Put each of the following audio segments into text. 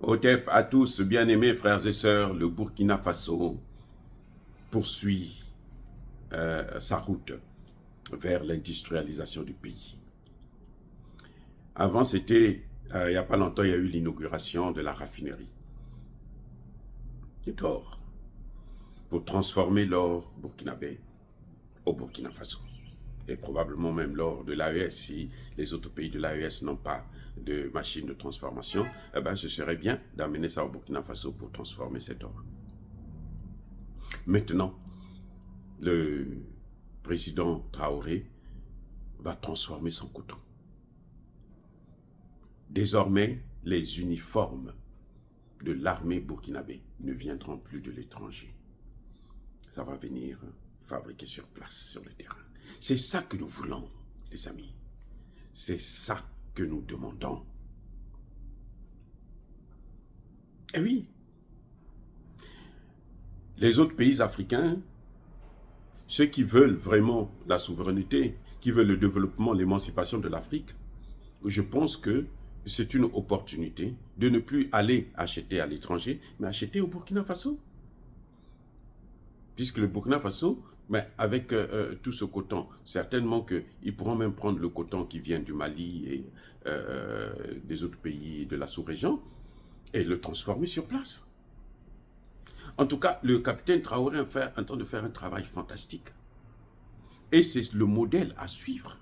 Otep à tous, bien-aimés frères et sœurs, le Burkina Faso poursuit sa route vers l'industrialisation du pays. Avant, c'était, il n'y a pas longtemps, il y a eu l'inauguration de la raffinerie d'or pour transformer l'or burkinabé au Burkina Faso. Et probablement même l'or de l'AES, si les autres pays de l'AES n'ont pas de machine de transformation, eh ben, ce serait bien d'amener ça au Burkina Faso pour transformer cet or. Maintenant, le président Traoré va transformer son coton. Désormais, les uniformes de l'armée burkinabé ne viendront plus de l'étranger. Ça va venir fabriquer sur place, sur le terrain. C'est ça que nous voulons, les amis. C'est ça que nous demandons. Et oui, les autres pays africains, ceux qui veulent vraiment la souveraineté, qui veulent le développement, l'émancipation de l'Afrique, je pense que c'est une opportunité de ne plus aller acheter à l'étranger, mais acheter au Burkina Faso. Puisque le Burkina Faso, avec tout ce coton, certainement qu'ils pourront même prendre le coton qui vient du Mali et des autres pays de la sous-région et le transformer sur place. En tout cas, le capitaine Traoré est en train de faire un travail fantastique. Et c'est le modèle à suivre.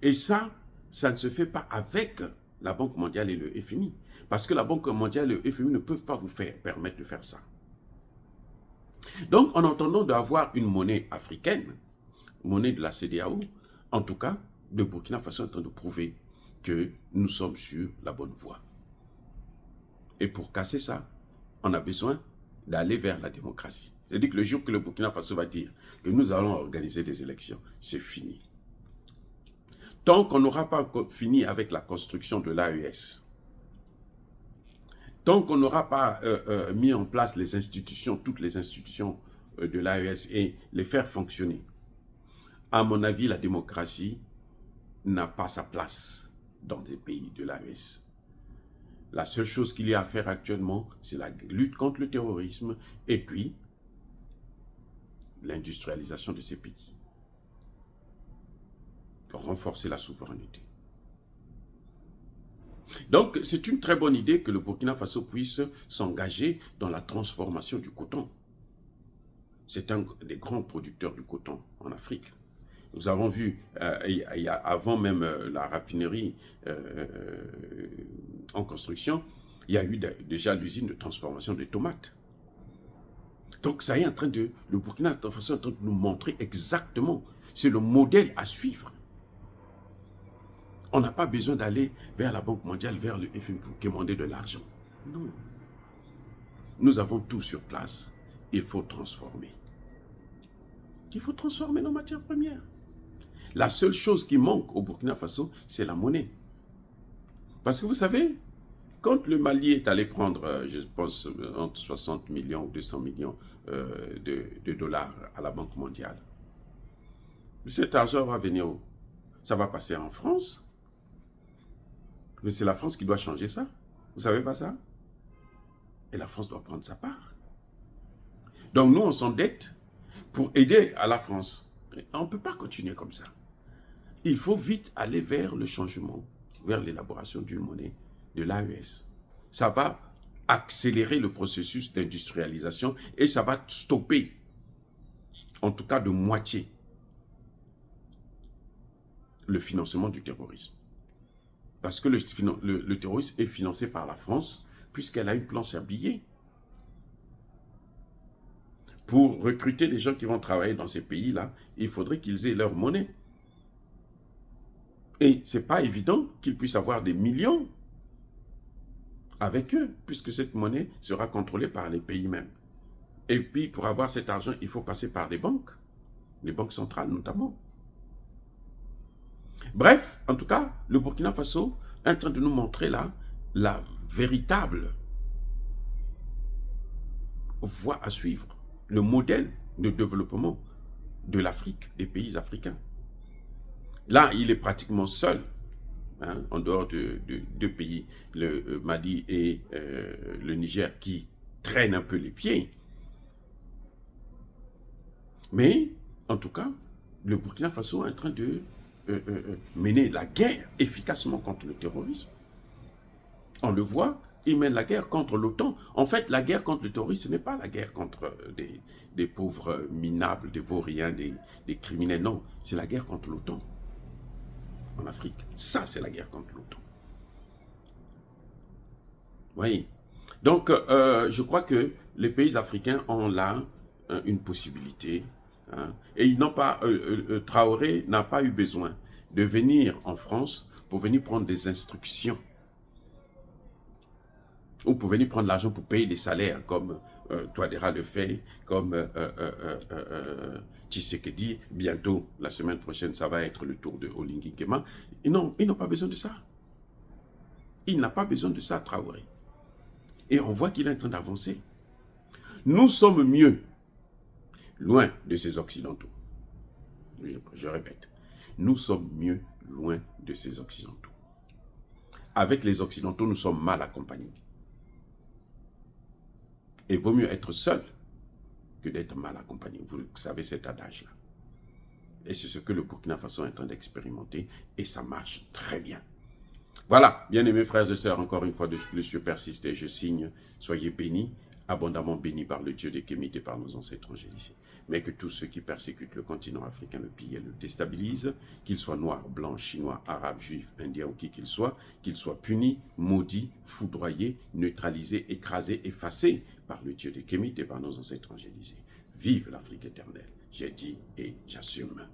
Et ça ne se fait pas avec la Banque mondiale et le FMI. Parce que la Banque mondiale et le FMI ne peuvent pas vous permettre de faire ça. Donc, en entendant d'avoir une monnaie africaine, monnaie de la CEDEAO, en tout cas, le Burkina Faso est en train de prouver que nous sommes sur la bonne voie. Et pour casser ça, on a besoin d'aller vers la démocratie. C'est-à-dire que le jour que le Burkina Faso va dire que nous allons organiser des élections, c'est fini. Tant qu'on n'aura pas fini avec la construction de l'AES, tant qu'on n'aura pas mis en place les institutions, toutes les institutions de l'AES et les faire fonctionner, à mon avis, la démocratie n'a pas sa place dans des pays de l'AES. La seule chose qu'il y a à faire actuellement, c'est la lutte contre le terrorisme et puis l'industrialisation de ces pays. Pour renforcer la souveraineté. Donc, c'est une très bonne idée que le Burkina Faso puisse s'engager dans la transformation du coton. C'est un des grands producteurs du coton en Afrique. Nous avons vu, avant même la raffinerie en construction, il y a eu déjà l'usine de transformation des tomates. Donc, ça est en train de, le Burkina Faso est en train de nous montrer exactement, c'est le modèle à suivre. On n'a pas besoin d'aller vers la Banque mondiale, vers le FMI pour demander de l'argent. Non. Nous avons tout sur place. Il faut transformer. Il faut transformer nos matières premières. La seule chose qui manque au Burkina Faso, c'est la monnaie. Parce que vous savez, quand le Mali est allé prendre, je pense, entre 60 millions ou 200 millions de dollars à la Banque mondiale, cet argent va venir où? Ça va passer en France. Mais c'est la France qui doit changer ça. Vous ne savez pas ça? Et la France doit prendre sa part. Donc nous, on s'endette pour aider à la France. Et on ne peut pas continuer comme ça. Il faut vite aller vers le changement, vers l'élaboration d'une monnaie de l'AES. Ça va accélérer le processus d'industrialisation et ça va stopper, en tout cas de moitié, le financement du terrorisme. Parce que le terrorisme est financé par la France, puisqu'elle a une planche à billets. Pour recruter les gens qui vont travailler dans ces pays-là, il faudrait qu'ils aient leur monnaie. Et ce n'est pas évident qu'ils puissent avoir des millions avec eux, puisque cette monnaie sera contrôlée par les pays mêmes. Et puis, pour avoir cet argent, il faut passer par les banques centrales notamment. Bref, en tout cas, le Burkina Faso est en train de nous montrer là la véritable voie à suivre, le modèle de développement de l'Afrique, des pays africains. Là, il est pratiquement seul. hein, en dehors de deux pays, le Mali et le Niger, qui traînent un peu les pieds. Mais, en tout cas, le Burkina Faso est en train de mener la guerre efficacement contre le terrorisme. On le voit, il mène la guerre contre l'OTAN. En fait, la guerre contre le terrorisme, ce n'est pas la guerre contre des pauvres minables, des vauriens, des criminels. Non, c'est la guerre contre l'OTAN en Afrique. Ça, c'est la guerre contre l'OTAN. Oui. Donc, je crois que les pays africains ont là une possibilité. Hein, et ils n'ont pas, Traoré n'a pas eu besoin de venir en France pour venir prendre des instructions ou pour venir prendre l'argent pour payer les salaires, comme Touadéra le fait, comme Tshisekedi. Bientôt, la semaine prochaine, ça va être le tour de Olingi Nguema. Non, ils n'ont pas besoin de ça. Il n'a pas besoin de ça, Traoré. Et on voit qu'il est en train d'avancer. Nous sommes mieux, loin de ces Occidentaux. Je répète, nous sommes mieux, loin de ces Occidentaux. Avec les Occidentaux, nous sommes mal accompagnés. Et il vaut mieux être seul que d'être mal accompagné. Vous savez cet adage-là. Et c'est ce que le Burkina Faso est en train d'expérimenter. Et ça marche très bien. Voilà, bien-aimés frères et sœurs, encore une fois de plus, je persiste et je signe. Soyez bénis, abondamment bénis par le Dieu des Kémites et par nos ancêtres angélicés. Mais que tous ceux qui persécutent le continent africain, le pillent et le déstabilisent, qu'ils soient noirs, blancs, chinois, arabes, juifs, indiens ou qui qu'ils soient punis, maudits, foudroyés, neutralisés, écrasés, effacés par le Dieu des Kémites et par nos ancêtres angélisés. Vive l'Afrique éternelle. J'ai dit et j'assume.